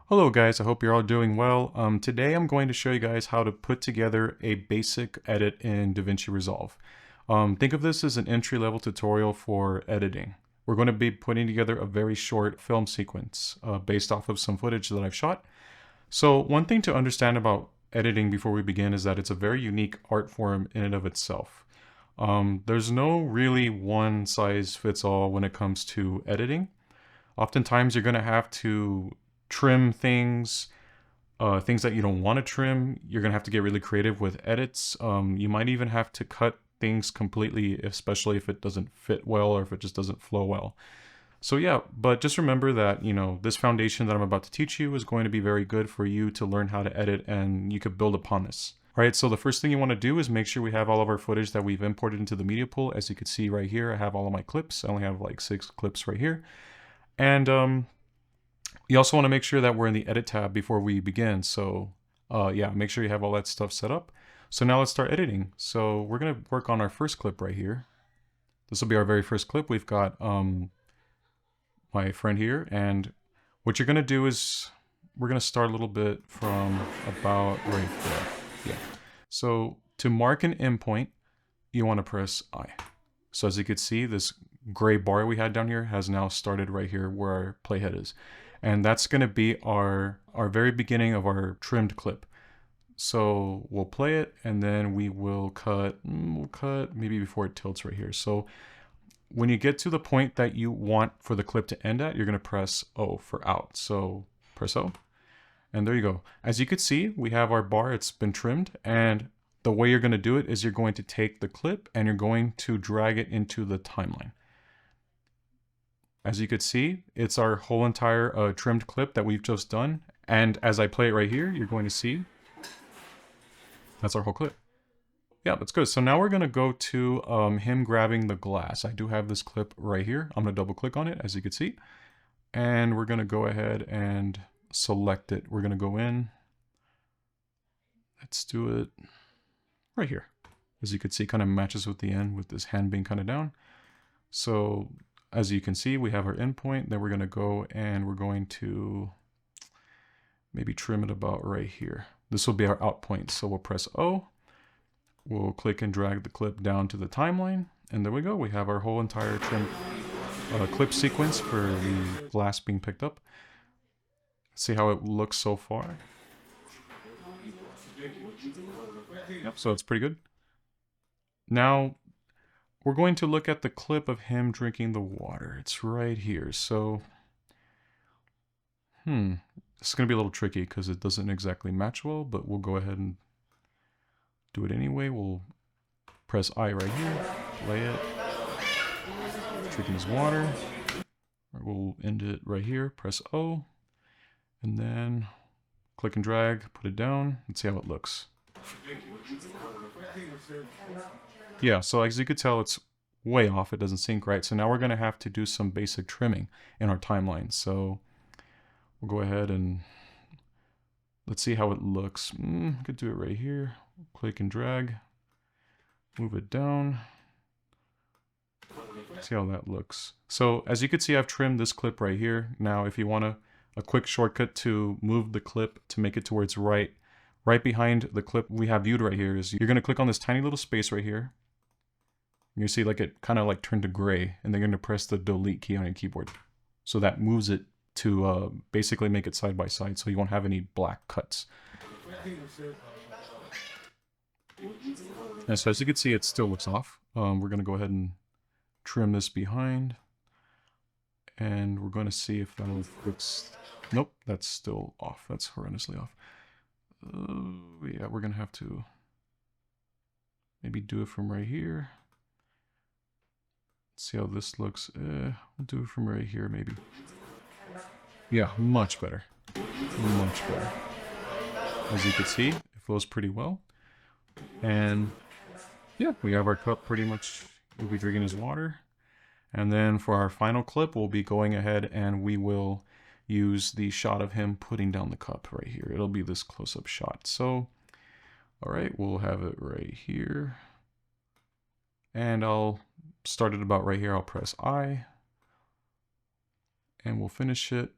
Hello guys, I hope you're all doing well. Today I'm going to show you guys how to put together a basic edit in DaVinci Resolve. Think of this as an entry-level tutorial for editing. We're going to be putting together a very short film sequence based off of some footage that I've shot. So one thing to understand about editing before we begin is that it's a very unique art form in and of itself. There's no really one size fits all when it comes to editing. Oftentimes you're going to have to trim things, things that you don't want to trim. You're going to have to get really creative with edits. You might even have to cut things completely, especially if it doesn't fit well or if it just doesn't flow well. So yeah, but just remember that, this foundation that I'm about to teach you is going to be very good for you to learn how to edit, and you could build upon this. All right, so the first thing you want to do is make sure we have all of our footage that we've imported into the media pool. As you can see right here, I have all of my clips. I only have like 6 clips right here. And you also want to make sure that we're in the edit tab before we begin. So yeah, make sure you have all that stuff set up. So now let's start editing. So we're going to work on our first clip right here. This will be our very first clip. We've got my friend here, and what you're going to do is we're going to start a little bit from about right there. Yeah. So to mark an endpoint, you want to press I. So as you can see, this gray bar we had down here has now started right here where our playhead is. And that's going to be our very beginning of our trimmed clip. So we'll play it, and then we will cut, maybe before it tilts right here. So when you get to the point that you want for the clip to end at, you're going to press O for out. So press O, and there you go. As you can see, we have our bar, it's been trimmed, and the way you're going to do it is you're going to take the clip and you're going to drag it into the timeline. As you could see, it's our whole entire trimmed clip that we've just done. And as I play it right here, you're going to see that's our whole clip. Yeah, that's good. So now we're going to go to him grabbing the glass. I do have this clip right here. I'm going to double click on it, as you can see. And we're going to go ahead and select it. We're going to go in. Let's do it right here. As you can see, kind of matches with the end with this hand being kind of down. So as you can see, we have our endpoint. Then we're going to go and we're going to maybe trim it about right here. This will be our out point. So we'll press O. We'll click and drag the clip down to the timeline. And there we go. We have our whole entire trim clip sequence for the glass being picked up. See how it looks so far. Yep, so it's pretty good. Now, we're going to look at the clip of him drinking the water. It's right here. So, this is going to be a little tricky because it doesn't exactly match well, but we'll go ahead and do it anyway. We'll press I right here, play it, drinking his water. We'll end it right here, press O, and then click and drag, put it down, and see how it looks. Yeah, so as you could tell, it's way off. It doesn't sync right. So now we're going to have to do some basic trimming in our timeline. So we'll go ahead and let's see how it looks. Could do it right here. Click and drag, move it down. See how that looks. So as you can see, I've trimmed this clip right here. Now, if you want a quick shortcut to move the clip to make it to where it's right behind the clip we have viewed right here, is you're going to click on this tiny little space right here. You see like it kind of like turned to gray, and then you're going to press the delete key on your keyboard. So that moves it to basically make it side by side, so you won't have any black cuts. And so as you can see, it still looks off. We're going to go ahead and trim this behind, and we're going to see if that'll fix. Nope, that's still off. That's horrendously off. Yeah, we're going to have to maybe do it from right here. See how this looks. We'll do it from right here, maybe. Yeah, much better. Much better. As you can see, it flows pretty well. And yeah, we have our cup pretty much. We'll be drinking his water. And then for our final clip, we'll be going ahead and we will use the shot of him putting down the cup right here. It'll be this close-up shot. So, all right, we'll have it right here. And I'll start it about right here. I'll press I. And we'll finish it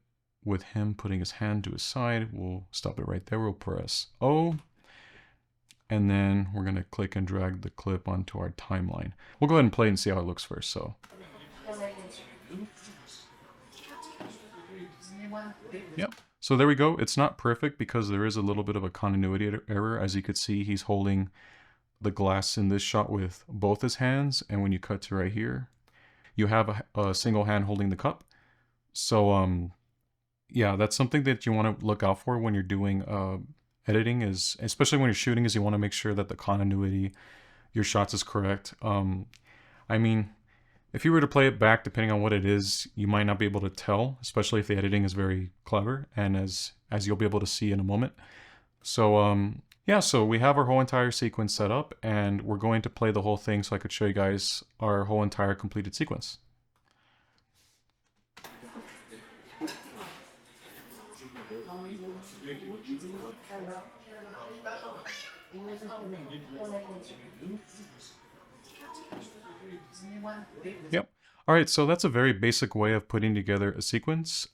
with him putting his hand to his side. We'll stop it right there. We'll press O. And then we're going to click and drag the clip onto our timeline. We'll go ahead and play and see how it looks first. So, yep. So there we go. It's not perfect because there is a little bit of a continuity error. As you could see, he's holding the glass in this shot with both his hands. And when you cut to right here, you have a single hand holding the cup. So, yeah, that's something that you want to look out for when you're doing editing, is especially when you're shooting, is you want to make sure that the continuity, your shots is correct. I mean, if you were to play it back, depending on what it is, you might not be able to tell, especially if the editing is very clever, and as you'll be able to see in a moment. So, yeah, so we have our whole entire sequence set up, and we're going to play the whole thing so I could show you guys our whole entire completed sequence. Yep. All right, so that's a very basic way of putting together a sequence.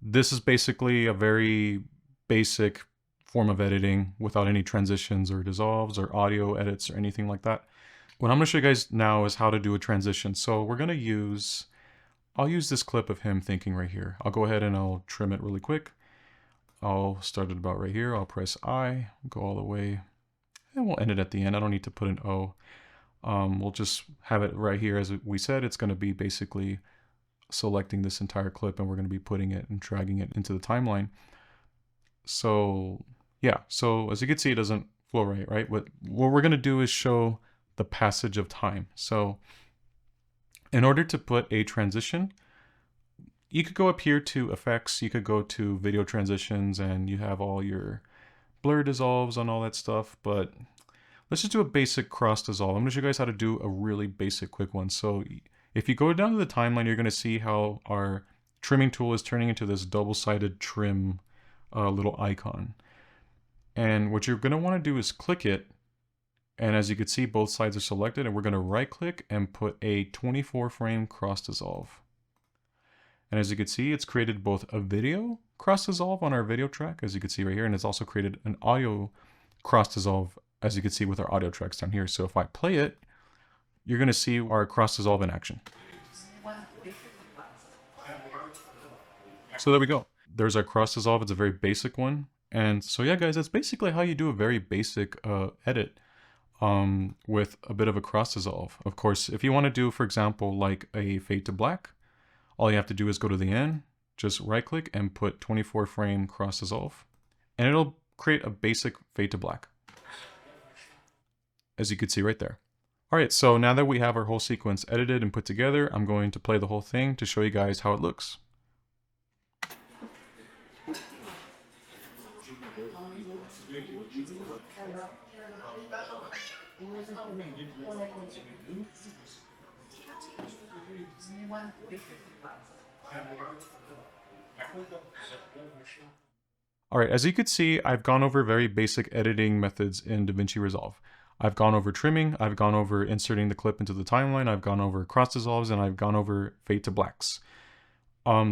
This is basically a very basic form of editing without any transitions or dissolves or audio edits or anything like that. What I'm going to show you guys now is how to do a transition. So we're going to use, I'll use this clip of him thinking right here. I'll go ahead and I'll trim it really quick. I'll start it about right here. I'll press I, go all the way, and we'll end it at the end. I don't need to put an O. We'll just have it right here. As we said, it's going to be basically selecting this entire clip, and we're going to be putting it and dragging it into the timeline. So yeah, so as you can see, it doesn't flow right? What we're going to do is show the passage of time. So in order to put a transition, you could go up here to effects, you could go to video transitions, and you have all your blur dissolves and all that stuff, but let's just do a basic cross dissolve. I'm going to show you guys how to do a really basic quick one. So if you go down to the timeline, you're going to see how our trimming tool is turning into this double-sided trim little icon. And what you're going to want to do is click it, and as you can see, both sides are selected, and we're going to right-click and put a 24-frame cross dissolve. And as you can see, it's created both a video cross dissolve on our video track, as you can see right here, and it's also created an audio cross dissolve, as you can see with our audio tracks down here. So if I play it, you're going to see our cross dissolve in action. So there we go. There's our cross dissolve. It's a very basic one. And so yeah, guys, that's basically how you do a very basic edit with a bit of a cross dissolve. Of course, if you want to do, for example, like a fade to black, all you have to do is go to the end, just right click and put 24-frame cross dissolve, and it'll create a basic fade to black, as you can see right there. All right, so now that we have our whole sequence edited and put together, I'm going to play the whole thing to show you guys how it looks. All right, as you can see, I've gone over very basic editing methods in DaVinci Resolve. I've gone over trimming, I've gone over inserting the clip into the timeline, I've gone over cross dissolves, and I've gone over fade to blacks.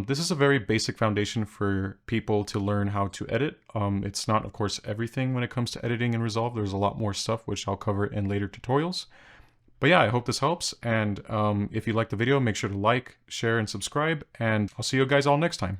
This is a very basic foundation for people to learn how to edit. It's not, of course, everything when it comes to editing in Resolve. There's a lot more stuff, which I'll cover in later tutorials. But yeah, I hope this helps. And if you like the video, make sure to like, share, and subscribe. And I'll see you guys all next time.